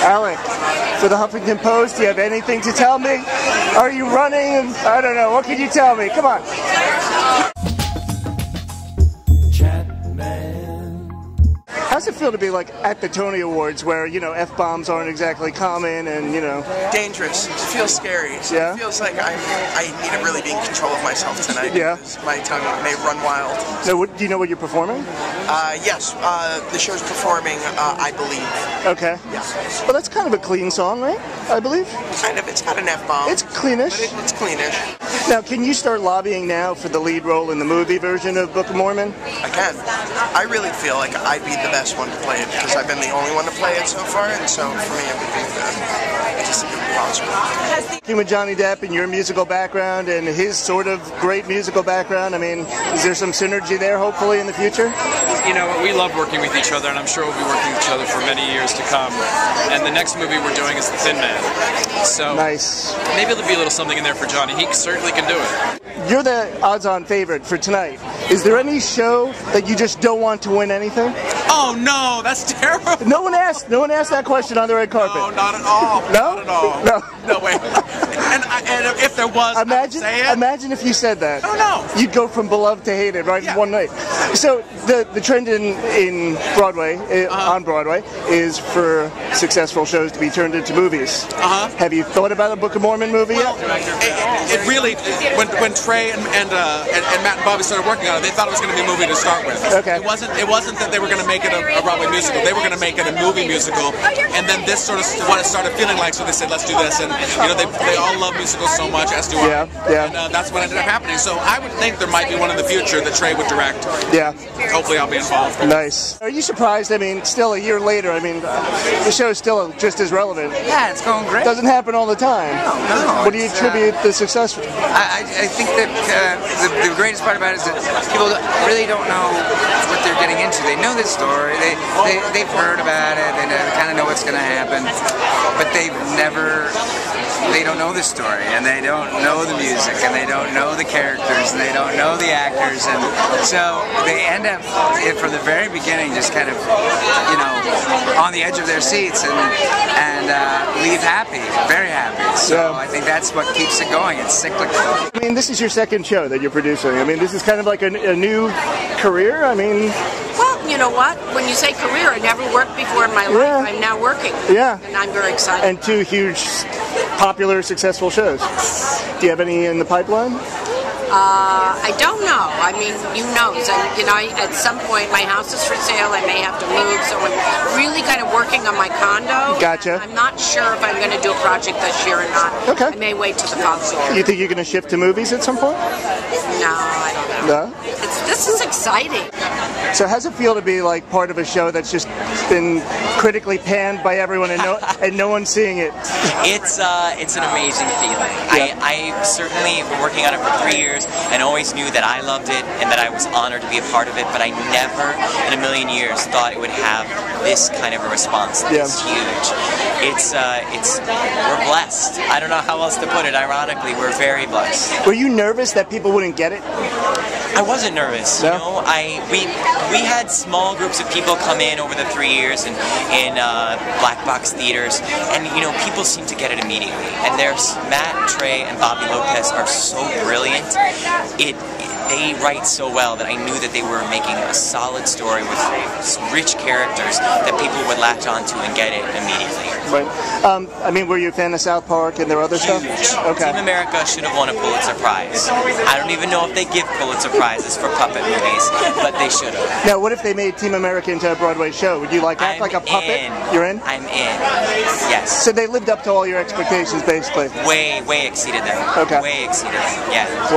Alec, for the Huffington Post, do you have anything to tell me? Are you running? I don't know. What can you tell me? Come on. How's it feel to be like at the Tony Awards where, you know, F-bombs aren't exactly common and, you know... Dangerous. It feels scary. Yeah? It feels like I need to really be in control of myself tonight. Yeah. Because my tongue may run wild. So, do you know what you're performing? Yes. The show's performing, I believe. Okay. Yeah. Well, that's kind of a clean song, right? I believe? Kind of. It's got an F-bomb. It's cleanish. But it's cleanish. Now, can you start lobbying now for the lead role in the movie version of Book of Mormon? I can. I really feel like I'd be the best one to play it because I've been the only one to play it so far, and so for me it would be just impossible. Working with Johnny Depp and your musical background and his sort of great musical background, I mean, is there some synergy there hopefully in the future? You know, we love working with each other, and I'm sure we'll be working with each other for many years to come. And the next movie we're doing is The Thin Man. So nice. Maybe there'll be a little something in there for Johnny. He certainly can do it. You're the odds-on favorite for tonight. Is there any show that you just don't want to win anything? Oh no, that's terrible. No one asked that question on the red carpet. No, not at all. No? Not at all. No. No way. And if there was, imagine if you said that. Oh no. You'd go from beloved to hated right in one night. So the trend in Broadway, on Broadway, is for successful shows to be turned into movies. Have you thought about a Book of Mormon movie yet? It really, when Trey and Matt and Bobby started working on it, they thought it was going to be a movie to start with. Okay. It wasn't that they were going to make it a Broadway musical. They were going to make it a movie musical, and then this sort of what it started feeling like. So they said, let's do this, and you know they all love musicals so much, as do I. Yeah. And that's what ended up happening. So I would think there might be one in the future that Trey would direct. Yeah. Hopefully I'll be involved. Nice. Are you surprised? I mean, still a year later, I mean, the show is still just as relevant. Yeah, it's going great. Doesn't happen all the time. No. What do you attribute the success to? I think that the greatest part about it is that people really don't know what they're getting into. They know this story. They've heard about it. They kind of know what's going to happen, but they don't know the story, and they don't know the music, and they don't know the characters, and they don't know the actors, and so they end up from the very beginning just kind of, you know, on the edge of their seats and leave happy, very happy. So I think that's what keeps it going. It's cyclical. I mean, this is your second show that you're producing. I mean, this is kind of like a new career. I mean, well, you know what? When you say career, I never worked before in my life. I'm now working. Yeah. And I'm very excited. And two huge, popular, successful shows. Do you have any in the pipeline? I don't know. I mean, you know, at some point my house is for sale. I may have to move, so I'm really kind of working on my condo. Gotcha. I'm not sure if I'm going to do a project this year or not. Okay. I may wait till the following year. You think you're going to shift to movies at some point? No, I don't know. No? This is exciting. So how's it feel to be like part of a show that's just been critically panned by everyone and no one's seeing it? It's an amazing feeling. Yeah. I certainly been working on it for 3 years and always knew that I loved it and that I was honored to be a part of it, but I never in a million years thought it would have this kind of a response this huge. We're blessed. I don't know how else to put it. Ironically, we're very blessed. Were you nervous that people wouldn't get it? I wasn't nervous. No? You know, we had small groups of people come in over the 3 years in black box theaters, and you know, people seem to get it immediately. And there's Matt, Trey, and Bobby Lopez are so brilliant. They write so well that I knew that they were making a solid story with rich characters that people would latch onto and get it immediately. Right. I mean, were you a fan of South Park and their other stuff? Okay. Team America should have won a Pulitzer Prize. I don't even know if they give Pulitzer Prizes for puppet movies, but they should have. Now, what if they made Team America into a Broadway show? Would you act like a puppet? You're in? I'm in. Yes. So they lived up to all your expectations, basically? Way exceeded them. Okay. Way exceeded them, yeah. Well,